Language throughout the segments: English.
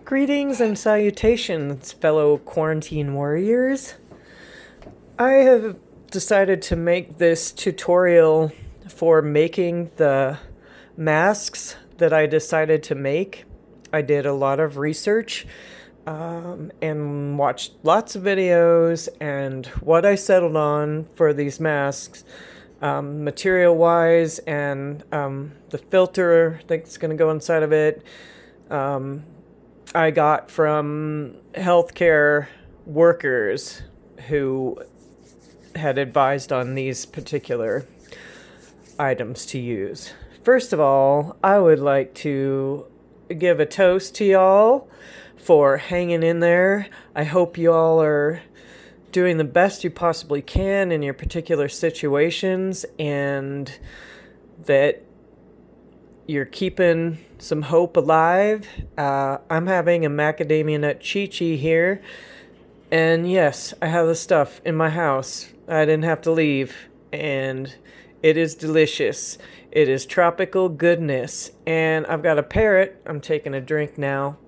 Greetings and salutations, fellow quarantine warriors. I have decided to make this tutorial for making the masks that I decided to make. I did a lot of research and watched lots of videos, and what I settled on for these masks, material-wise, and the filter that's going to go inside of it, I got from healthcare workers who had advised on these particular items to use. First of all, I would like to give a toast to y'all for hanging in there. I hope y'all are doing the best you possibly can in your particular situations, and that you're keeping some hope alive. I'm having a macadamia nut Chi-Chi here, and yes, I have the stuff in my house. I didn't have to leave, and it is delicious. It is tropical goodness, and I've got a parrot. I'm taking a drink now.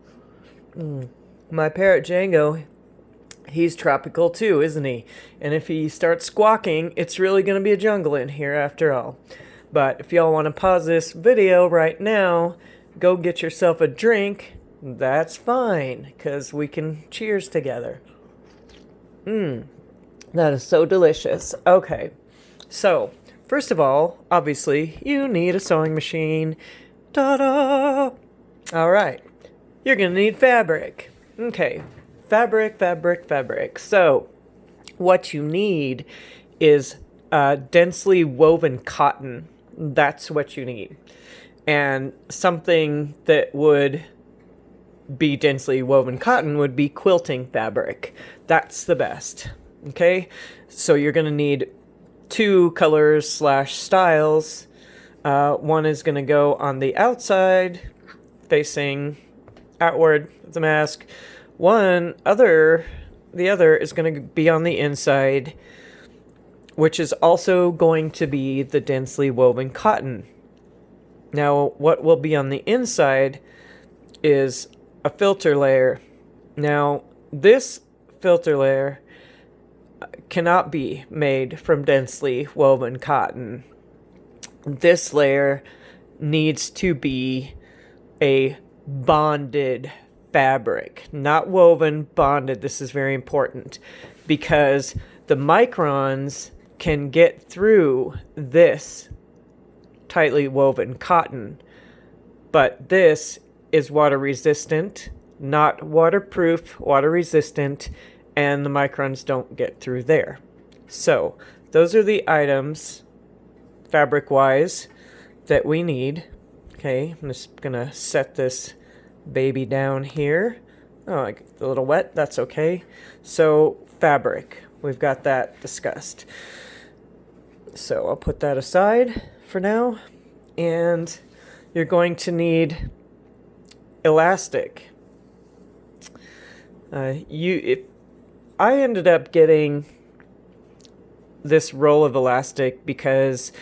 My parrot Django, he's tropical too, isn't he? And if he starts squawking, it's really going to be a jungle in here after all. But if y'all want to pause this video right now, go get yourself a drink, that's fine, because we can cheers together. That is so delicious. Okay, so first of all, obviously, you need a sewing machine. Ta-da! All right, you're going to need fabric. Okay, fabric. So what you need is densely woven cotton. That's what you need. And something that would be densely woven cotton would be quilting fabric. That's the best. Okay? So you're going to need two colors / styles. One is going to go on the outside, facing outward of the mask. The other is going to be on the inside, which is also going to be the densely woven cotton. Now, what will be on the inside is a filter layer. Now, this filter layer cannot be made from densely woven cotton. This layer needs to be a bonded fabric, not woven, bonded. This is very important because the microns can get through this tightly woven cotton, but this is water resistant, not waterproof, water resistant, and the microns don't get through there. So those are the items fabric wise that we need. Okay, I'm just gonna set this baby down here. Oh, I get a little wet, that's okay. So fabric, we've got that discussed. So I'll put that aside for now, and you're going to need elastic. I ended up getting this roll of elastic because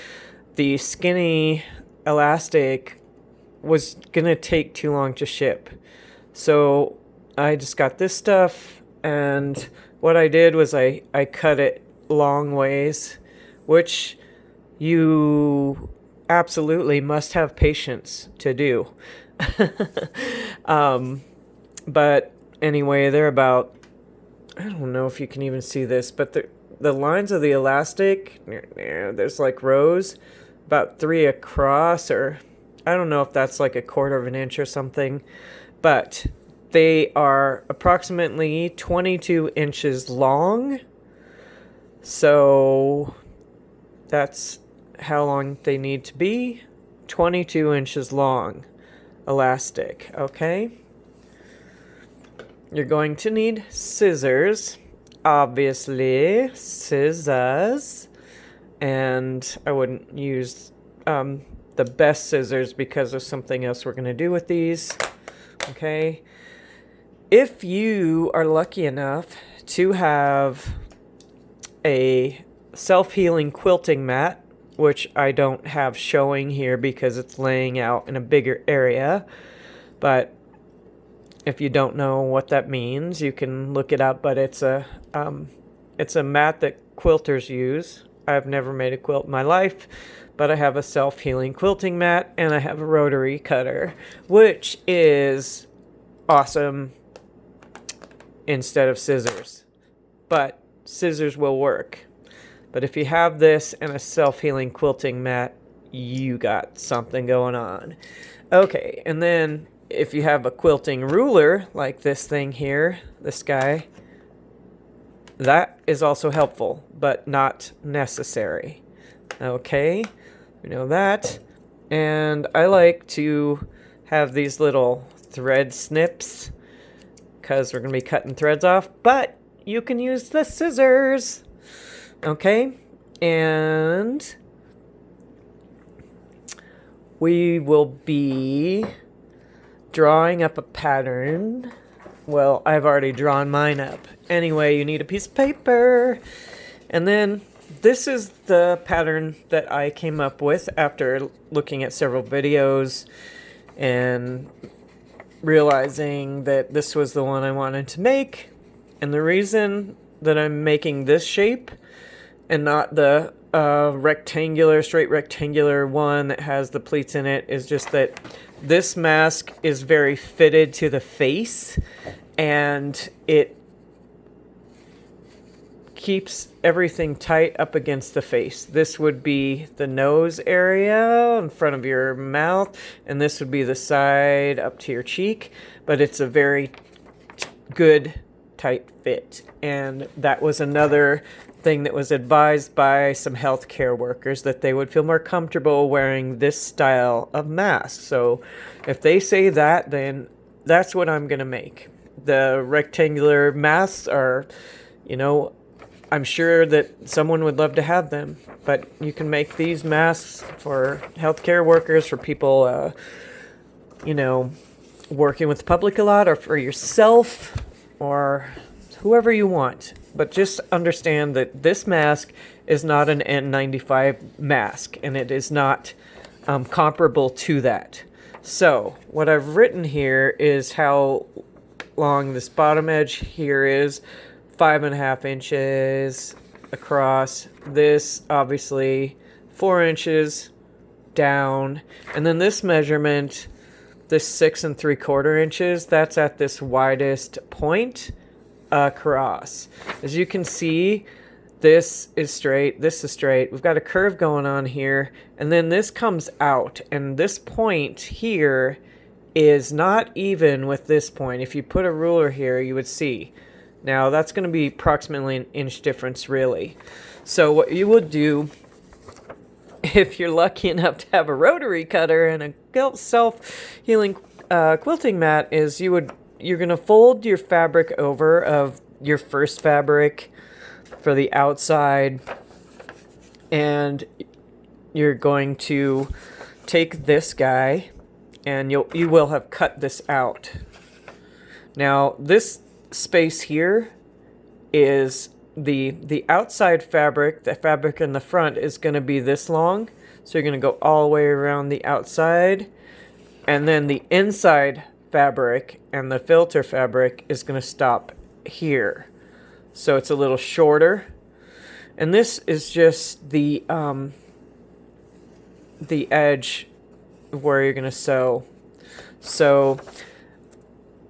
the skinny elastic was gonna take too long to ship. So I just got this stuff, and what I did was I cut it long ways, which you absolutely must have patience to do. But anyway, they're about, I don't know if you can even see this, but the lines of the elastic, there's like rows, about 3 across, or I don't know if that's like 1/4 of an inch or something, but they are approximately 22 inches long. So that's how long they need to be. 22 inches long elastic, okay? You're going to need scissors, obviously, scissors, and I wouldn't use the best scissors because of something else we're going to do with these, okay? If you are lucky enough to have a self-healing quilting mat, which I don't have showing here because it's laying out in a bigger area, but If you don't know what that means, you can look it up, but it's a mat that quilters use. I've never made a quilt in my life, but I have a self-healing quilting mat, and I have a rotary cutter, which is awesome instead of scissors. But scissors will work. But if you have this and a self-healing quilting mat, you got something going on. Okay, and then if you have a quilting ruler like this thing here, this guy, that is also helpful, but not necessary. Okay, we know that. And I like to have these little thread snips because we're going to be cutting threads off, but you can use the scissors. Okay, and we will be drawing up a pattern. Well, I've already drawn mine up. Anyway, you need a piece of paper. And then this is the pattern that I came up with after looking at several videos and realizing that this was the one I wanted to make. And the reason that I'm making this shape and not the straight rectangular one that has the pleats in it is just that this mask is very fitted to the face, and it keeps everything tight up against the face. This would be the nose area in front of your mouth, and this would be the side up to your cheek, but it's a very good tight fit. And that was another thing that was advised by some healthcare workers, that they would feel more comfortable wearing this style of mask. So if they say that, then that's what I'm going to make. The rectangular masks are, I'm sure that someone would love to have them, but you can make these masks for healthcare workers, for people, working with the public a lot, or for yourself, or whoever you want. But just understand that this mask is not an N95 mask, and it is not comparable to that. So what I've written here is how long this bottom edge here is, 5.5 inches across. This obviously 4 inches down, and then this measurement, this 6 3/4 inches, that's at this widest point across. As you can see, this is straight, this is straight. We've got a curve going on here, and then this comes out, and this point here is not even with this point. If you put a ruler here, you would see. Now that's going to be approximately an inch difference, really. So what you would do, if you're lucky enough to have a rotary cutter and a self-healing quilting mat, is you're going to fold your fabric over of your first fabric for the outside, and you're going to take this guy, and you will have cut this out. Now this space here is the outside fabric. The fabric in the front is going to be this long, so you're going to go all the way around the outside, and then the inside fabric and the filter fabric is going to stop here, so it's a little shorter. And this is just the edge where you're going to sew. So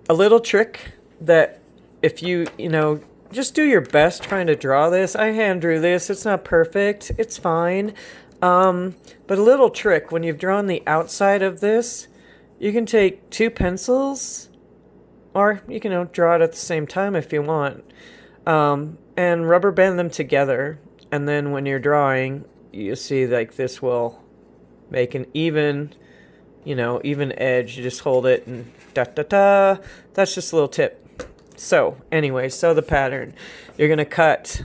a little trick that if you just do your best trying to draw this. I hand drew this. It's not perfect. It's fine. But a little trick, when you've drawn the outside of this, you can take 2 pencils, or you can draw it at the same time if you want, and rubber band them together. And then when you're drawing, you see like this will make an even edge. You just hold it and da-da-da. That's just a little tip. So anyway, the pattern. You're going to cut,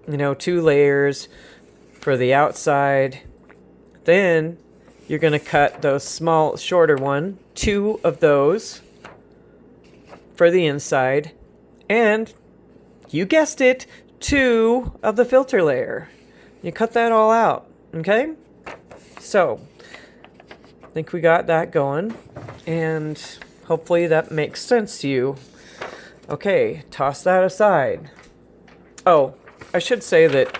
2 layers for the outside. Then you're going to cut those shorter one, 2 of those for the inside. And you guessed it, 2 of the filter layer. You cut that all out, okay? So I think we got that going, and Hopefully that makes sense to you. Okay, toss that aside. Oh, I should say that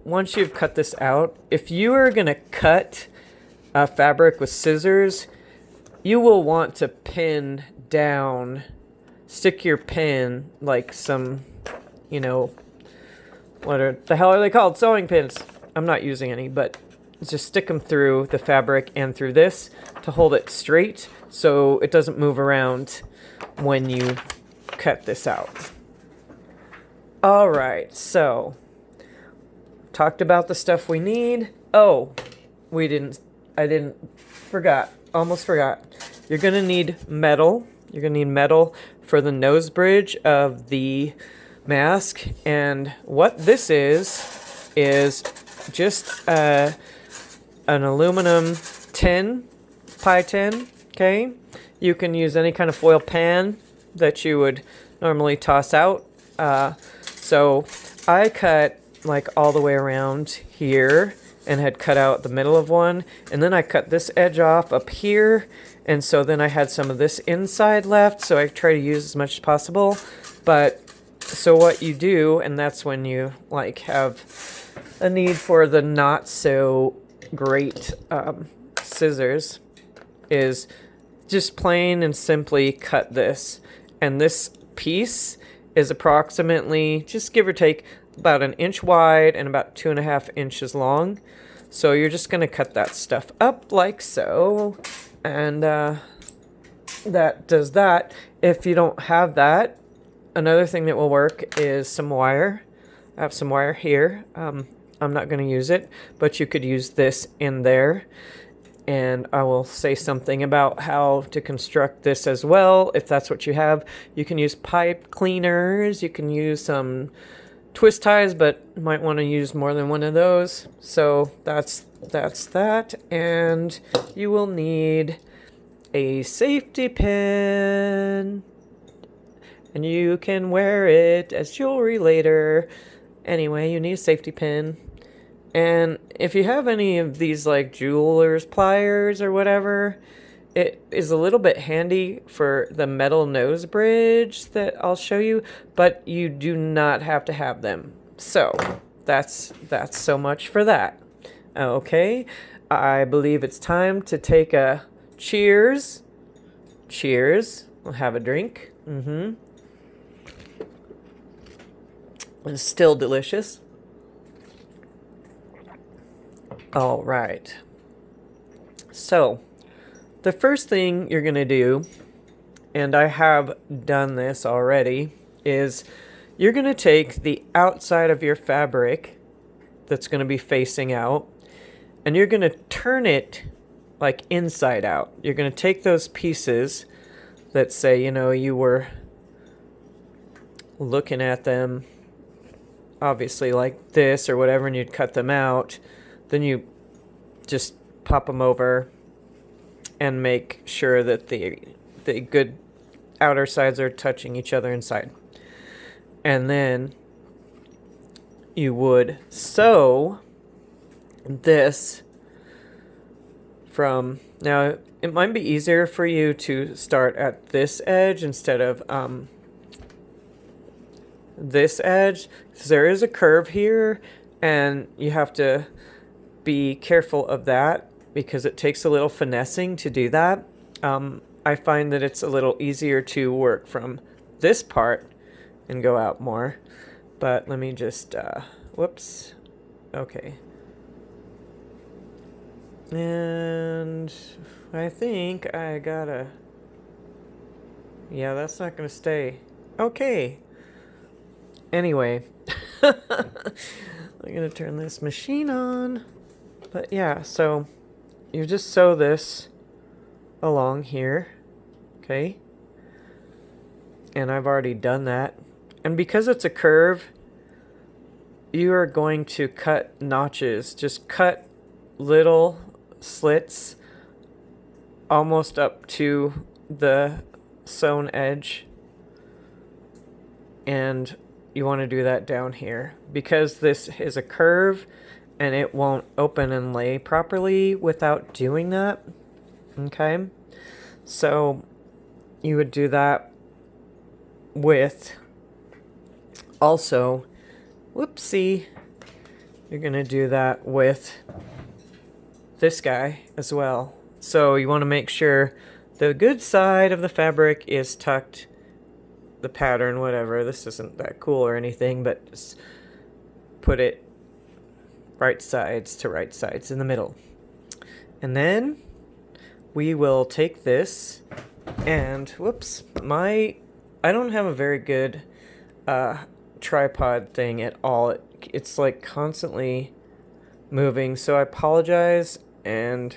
once you've cut this out, if you are going to cut fabric with scissors, you will want to pin down, stick your pin like some, what the hell are they called? Sewing pins. I'm not using any, but just stick them through the fabric and through this to hold it straight so it doesn't move around when you cut this out. All right, so talked about the stuff we need. Oh, almost forgot. You're gonna need metal. You're gonna need metal for the nose bridge of the mask. And what this is just an aluminum tin, pie tin, okay? You can use any kind of foil pan that you would normally toss out. So I cut like all the way around here and had cut out the middle of one, and then I cut this edge off up here, and so then I had some of this inside left, so I try to use as much as possible. But so what you do, and that's when you like have a need for the not so great scissors, is just plain and simply cut this. And this piece is approximately, just give or take, about 1 inch wide and about 2.5 inches long. So you're just going to cut that stuff up like so. And that does that. If you don't have that, another thing that will work is some wire. I have some wire here. I'm not going to use it, but you could use this in there. And I will say something about how to construct this as well. If that's what you have, you can use pipe cleaners. You can use some twist ties, but might want to use more than one of those. So that's that. And you will need a safety pin, and you can wear it as jewelry later. Anyway, you need a safety pin. And if you have any of these like jeweler's pliers or whatever, it is a little bit handy for the metal nose bridge that I'll show you, but you do not have to have them. So that's so much for that. Okay, I believe it's time to take a cheers. Cheers. We'll have a drink. It's still delicious. All right. So the first thing you're going to do, and I have done this already, is you're going to take the outside of your fabric that's going to be facing out, and you're going to turn it like inside out. You're going to take those pieces that say, you were looking at them obviously like this or whatever, and you'd cut them out. Then you just pop them over and make sure that the good outer sides are touching each other inside. And then you would sew this from, now it might be easier for you to start at this edge instead of this edge, because there is a curve here and you have to be careful of that because it takes a little finessing to do that. I find that it's a little easier to work from this part and go out more. But let me just, whoops. Okay. And I think I gotta, yeah, that's not gonna stay. Okay. Anyway, I'm gonna turn this machine on. But yeah, so you just sew this along here, okay? And I've already done that. And because it's a curve, you are going to cut notches. Just cut little slits almost up to the sewn edge. And you want to do that down here. Because this is a curve and it won't open and lay properly without doing that. Okay? So you would do that with also, whoopsie, you're going to do that with this guy as well. So you want to make sure the good side of the fabric is tucked, the pattern, whatever. This isn't that cool or anything, but just put it right sides to right sides in the middle. And then we will take this and, whoops, I don't have a very good tripod thing at all. It's like constantly moving, so I apologize, and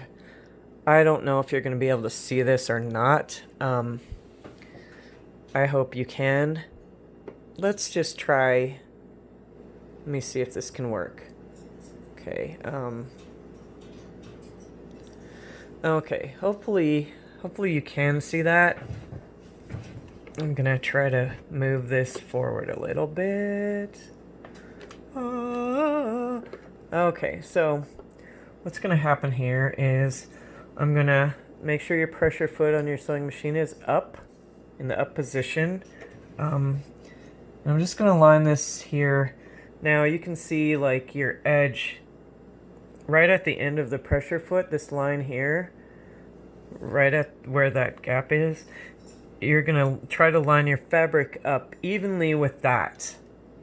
I don't know if you're going to be able to see this or not. I hope you can. Let's just try. Let me see if this can work. Okay. Okay. Hopefully you can see that. I'm gonna try to move this forward a little bit. Okay, so what's gonna happen here is I'm gonna make sure your pressure foot on your sewing machine is up, in the up position. And I'm just gonna line this here. Now you can see like your edge right at the end of the pressure foot, this line here, right at where that gap is. You're gonna try to line your fabric up evenly with that.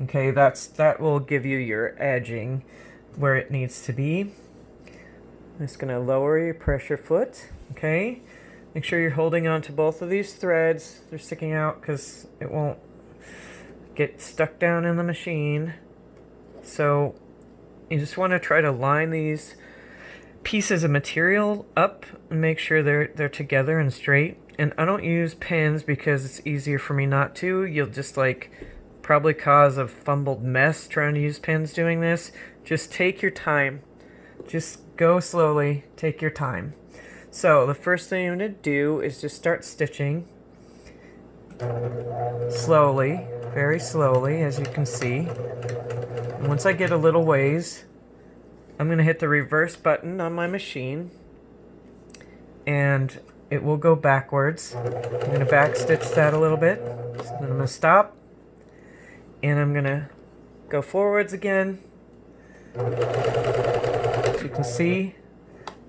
Okay, that will give you your edging where it needs to be. I'm just gonna lower your pressure foot. Okay, make sure you're holding on to both of these threads. They're sticking out because it won't get stuck down in the machine. So you just want to try to line these pieces of material up and make sure they're together and straight. And I don't use pins because it's easier for me not to. You'll just like probably cause a fumbled mess trying to use pins doing this. Just take your time. Just go slowly, take your time. So the first thing I'm going to do is just start stitching slowly, very slowly, as you can see. And once I get a little ways, I'm going to hit the reverse button on my machine and it will go backwards. I'm going to back stitch that a little bit. Then I'm going to stop and I'm going to go forwards again. As you can see,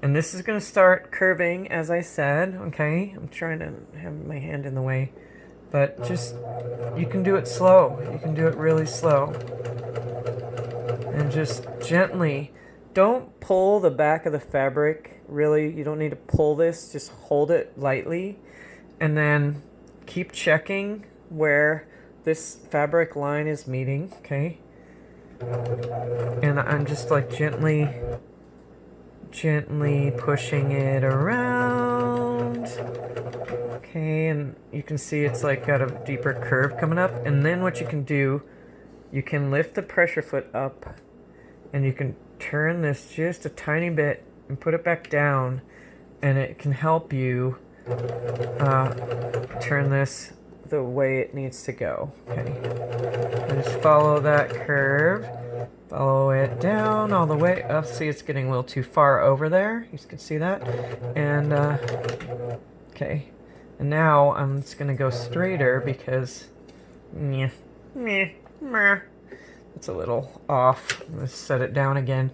and this is going to start curving as I said, okay? I'm trying to have my hand in the way, but just, you can do it slow. You can do it really slow. And just gently, don't pull the back of the fabric, really. You don't need to pull this, just hold it lightly. And then keep checking where this fabric line is meeting, okay? And I'm just like gently pushing it around. Okay, and you can see it's like got a deeper curve coming up. And then what you can do, you can lift the pressure foot up and you can turn this just a tiny bit and put it back down, and it can help you turn this the way it needs to go. Okay, and just follow that curve, follow it down all the way up. See, it's getting a little too far over there. You can see that. And okay, and now I'm just gonna go straighter because it's a little off. I'm gonna set it down again,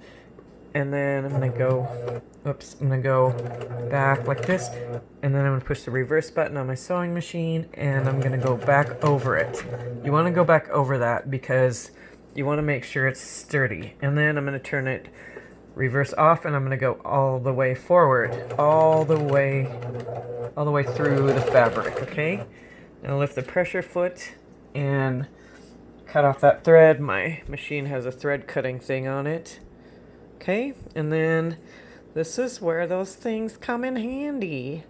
and then I'm gonna go, oops, I'm gonna go back like this, and then I'm gonna push the reverse button on my sewing machine, and I'm gonna go back over it. You wanna go back over that because you wanna make sure it's sturdy. And then I'm gonna turn it reverse off, and I'm gonna go all the way forward, all the way through the fabric, okay? Now lift the pressure foot and cut off that thread. My machine has a thread cutting thing on it. Okay, and then this is where those things come in handy.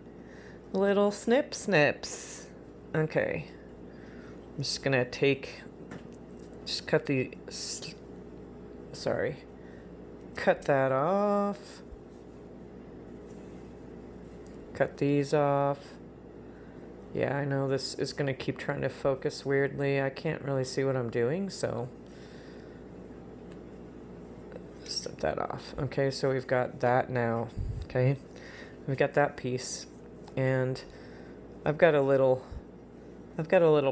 Little snips. Okay, I'm just gonna cut that off. Cut these off. Yeah, I know this is going to keep trying to focus weirdly. I can't really see what I'm doing, so step that off. Okay, so we've got that now. Okay, we've got that piece. And I've got a little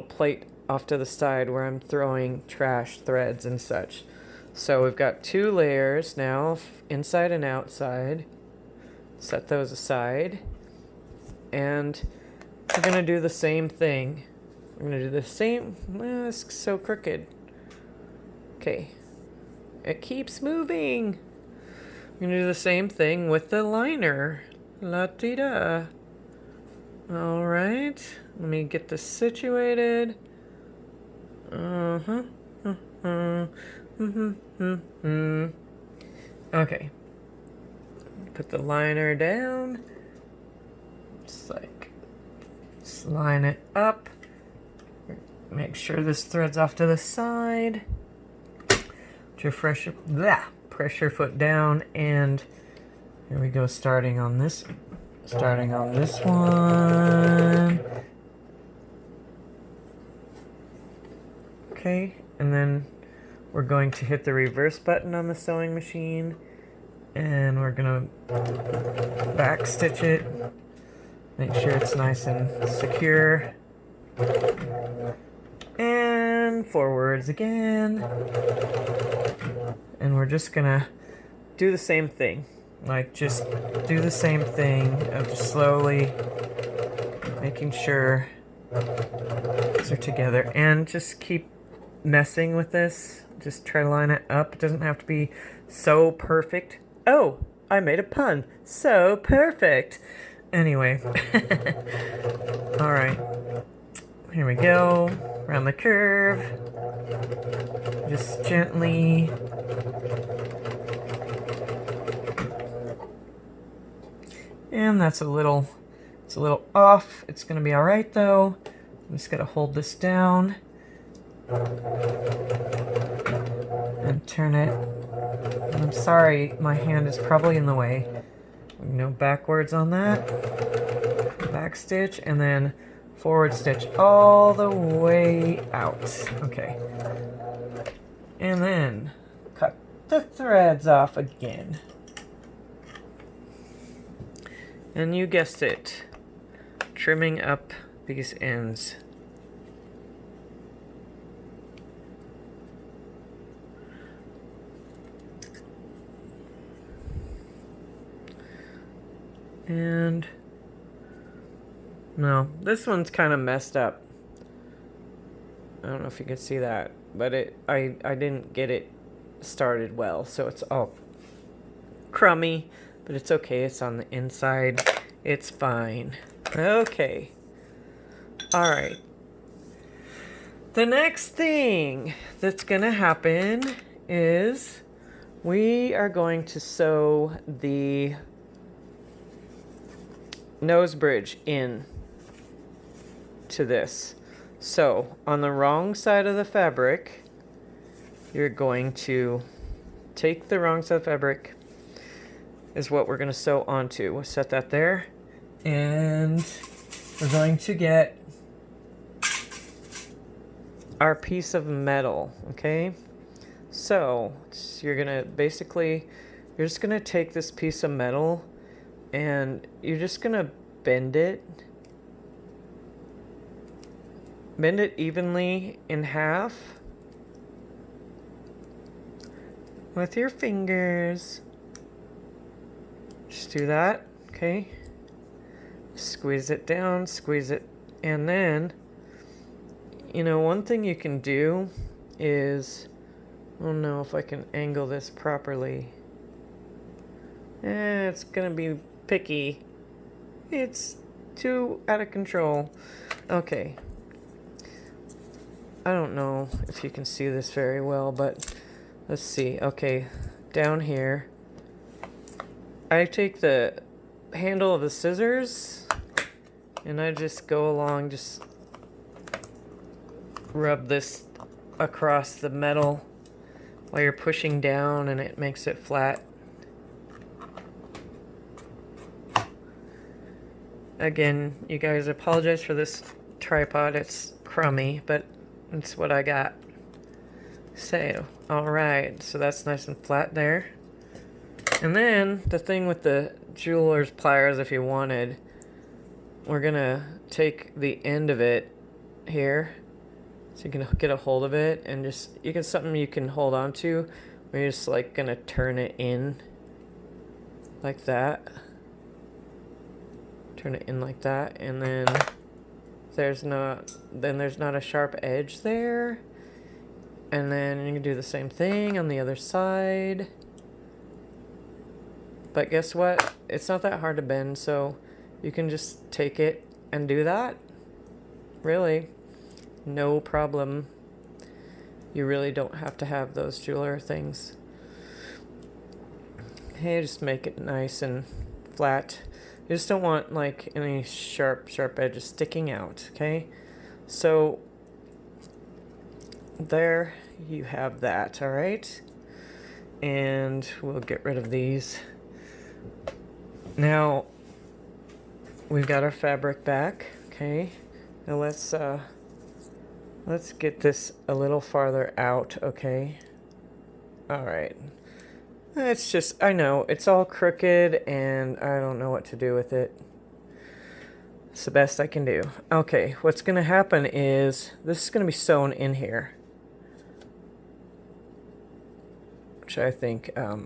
plate off to the side where I'm throwing trash threads and such. So we've got 2 layers now, inside and outside. Set those aside. And we're going to do the same thing. We're going to do the same. It's so crooked. Okay. It keeps moving. We're going to do the same thing with the liner. La-ti-da. All right. Let me get this situated. Uh-huh. Okay. Put the liner down. Just line it up. Make sure this thread's off to the side. Put your pressure foot down, and here we go. Starting on this one. Okay, and then we're going to hit the reverse button on the sewing machine, and we're gonna back stitch it. Make sure it's nice and secure. And forwards again. And we're just gonna do the same thing. Just do the same thing of just slowly making sure these are together. And just keep messing with this. Just try to line it up. It doesn't have to be so perfect. Oh, I made a pun. So perfect. Anyway. Alright. Here we go. Around the curve. Just gently. And that's it's a little off. It's going to be alright though. I'm just going to hold this down. And turn it. And I'm sorry, my hand is probably in the way. Backwards on that. Back stitch, and then forward stitch all the way out. Okay. And then cut the threads off again. And you guessed it, trimming up these ends. And no, this one's kind of messed up. I don't know if you can see that, but I didn't get it started well, so it's all crummy, but it's okay. It's on the inside. It's fine. Okay. All right. The next thing that's gonna happen is we are going to sew the nose bridge in to this. So on the wrong side of the fabric, you're going to take the wrong side of the fabric is what we're going to sew onto. We'll set that there, and we're going to get our piece of metal. Okay, so you're gonna you're just gonna take this piece of metal and you're just gonna bend it evenly in half with your fingers. Just do that. Okay, squeeze it down, squeeze it, and then one thing you can do is, I don't know if I can angle this properly. It's gonna be picky. It's too out of control. Okay. I don't know if you can see this very well, but let's see. Okay, down here, I take the handle of the scissors and I just go along, just rub this across the metal while you're pushing down, and it makes it flat. Again, you guys, apologize for this tripod. It's crummy, but it's what I got. So, alright, so that's nice and flat there. And then the thing with the jeweler's pliers, if you wanted, we're gonna take the end of it here, so you can get a hold of it, and just something you can hold on to. We're just like gonna turn it in like that. Turn it in like that, and then there's not a sharp edge there. And then you can do the same thing on the other side. But guess what? It's not that hard to bend, so you can just take it and do that. Really, no problem. You really don't have to have those jeweler things. Hey, just make it nice and flat. You just don't want like any sharp edges sticking out, okay? So there you have that, all right? And we'll get rid of these. Now we've got our fabric back, okay? Now let's get this a little farther out, okay? All right. It's just, I know, it's all crooked and I don't know what to do with it. It's the best I can do. Okay, what's gonna happen is this is gonna be sewn in here. Which I think, I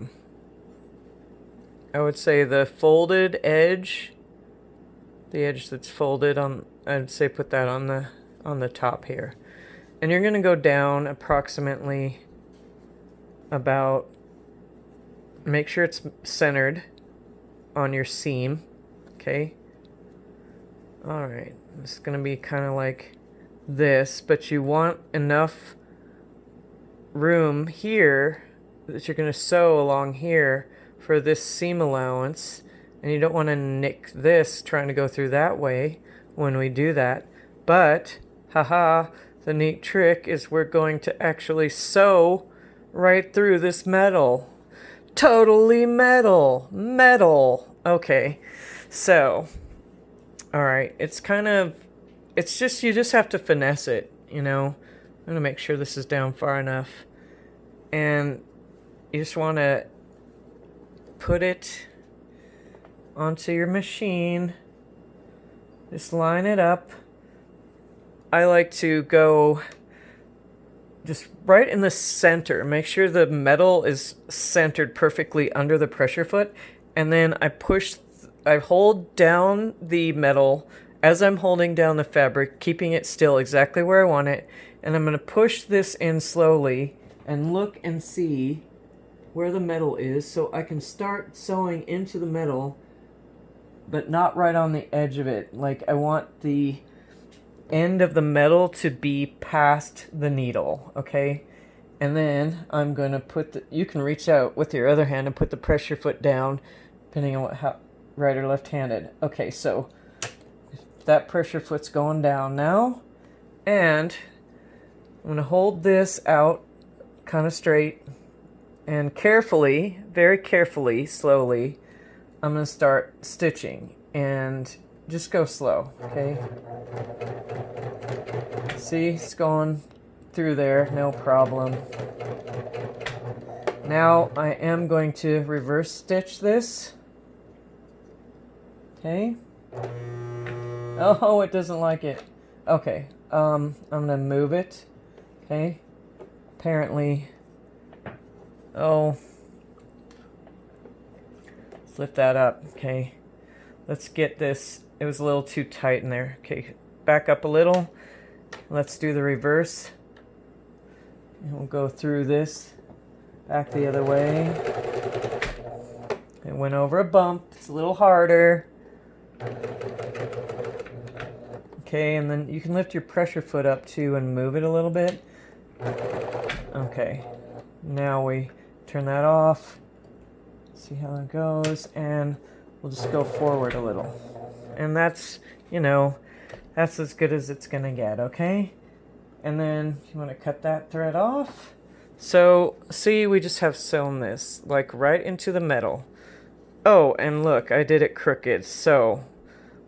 would say the folded edge, the edge that's folded on, I'd say put that on the top here. And you're gonna go down approximately about, make sure it's centered on your seam, okay? All right, it's gonna be kind of like this, but you want enough room here that you're gonna sew along here for this seam allowance, and you don't want to nick this trying to go through that way when we do that. But, haha, the neat trick is we're going to actually sew right through this metal. Totally metal. Okay, so, all right, it's just, you just have to finesse it, you know. I'm gonna make sure this is down far enough, and you just want to put it onto your machine. Just line it up. I like to go just right in the center. Make sure the metal is centered perfectly under the pressure foot. And then I hold down the metal as I'm holding down the fabric, keeping it still exactly where I want it. And I'm going to push this in slowly and look and see where the metal is, so I can start sewing into the metal, but not right on the edge of it. Like, I want the end of the metal to be past the needle, okay? And then I'm going to you can reach out with your other hand and put the pressure foot down, depending on how right or left-handed. Okay, so that pressure foot's going down now, and I'm going to hold this out kind of straight, and carefully, very carefully, slowly, I'm going to start stitching, and just go slow, okay? See, it's going through there, no problem. Now I am going to reverse stitch this. Okay. Oh, it doesn't like it. Okay, I'm going to move it. Okay. Apparently, let's lift that up. Okay, let's get this. It was a little too tight in there. Okay, back up a little. Let's do the reverse. And we'll go through this, back the other way. It went over a bump. It's a little harder. Okay, and then you can lift your pressure foot up too and move it a little bit. Okay, now we turn that off. See how it goes, and we'll just go forward a little. And that's, that's as good as it's gonna get, okay? And then you want to cut that thread off. So, see, we just have sewn this, like, right into the metal. Oh, and look, I did it crooked. So,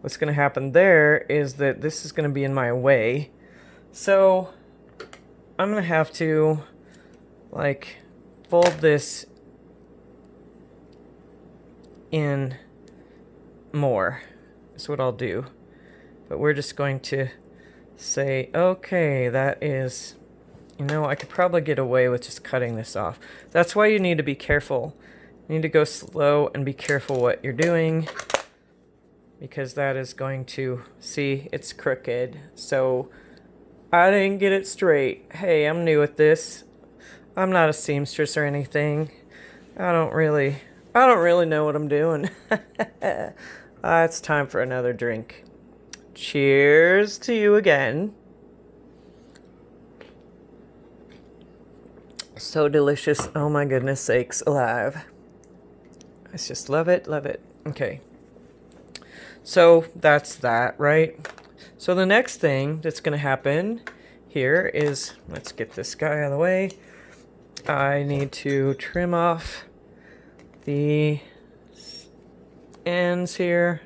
what's gonna happen there is that this is gonna be in my way. So, I'm gonna have to, like, fold this in more. That's what I'll do. But we're just going to say, okay, that is, I could probably get away with just cutting this off. That's why you need to be careful. You need to go slow and be careful what you're doing, because that is going to, see, it's crooked. So I didn't get it straight. Hey, I'm new at this. I'm not a seamstress or anything. I don't really know what I'm doing. It's time for another drink. Cheers to you again. So delicious. Oh my goodness sakes alive. I just love it, love it. Okay. So that's that, right? So the next thing that's going to happen here is, let's get this guy out of the way. I need to trim off the ends here.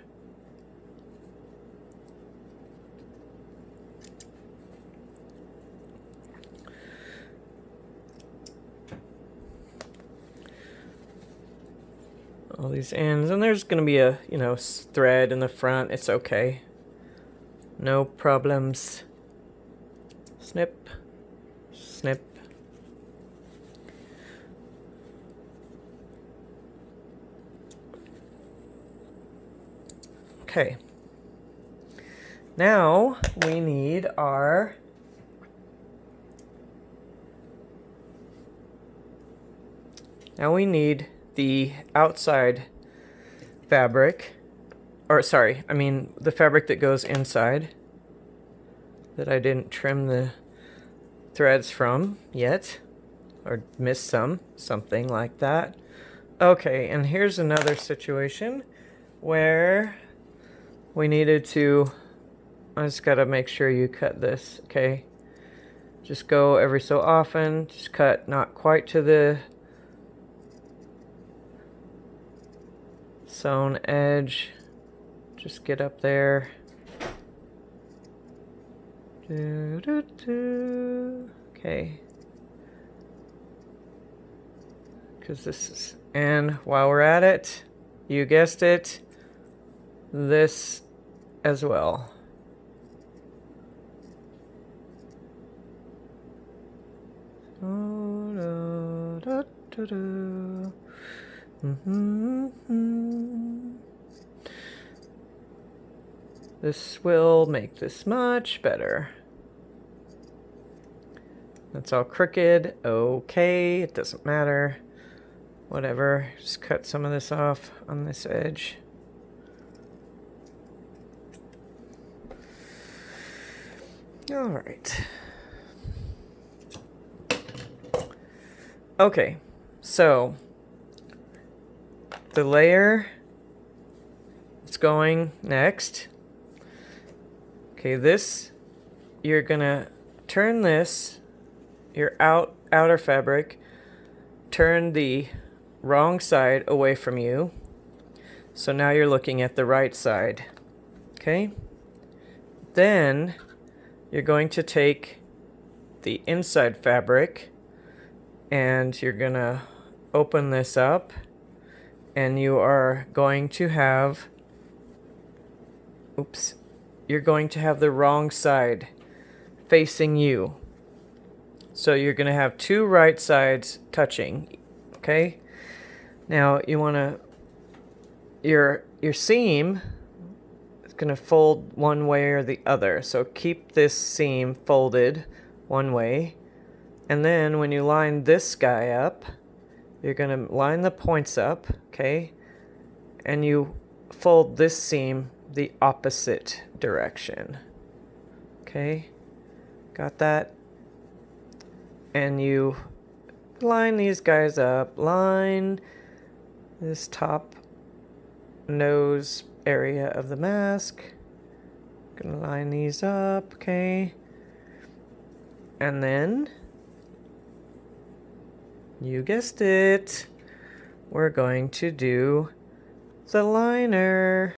All these ends, and there's going to be a, thread in the front. It's okay. No problems. Snip, snip. Okay. Now we need our the outside fabric, or sorry, I mean the fabric that goes inside that I didn't trim the threads from yet, or missed something like that. Okay, and here's another situation where we needed to, I just gotta make sure you cut this, okay? Just go every so often, just cut not quite to the sewn edge, just get up there. Okay. Because this is, and while we're at it, you guessed it, this as well. This will make this much better. That's all crooked. Okay, it doesn't matter. Whatever, just cut some of this off on this edge. All right. Okay, so the layer it's going next. Okay, this, you're gonna turn this, your outer fabric, turn the wrong side away from you. So now you're looking at the right side. Okay? Then you're going to take the inside fabric and you're gonna open this up, and you are going to have, you're going to have the wrong side facing you. So you're going to have two right sides touching, okay? Now you want to, your seam is going to fold one way or the other. So keep this seam folded one way. And then when you line this guy up, you're going to line the points up, okay? And you fold this seam the opposite direction. Okay? Got that? And you line these guys up. Line this top nose area of the mask. Gonna line these up, okay? And then, you guessed it, we're going to do the liner.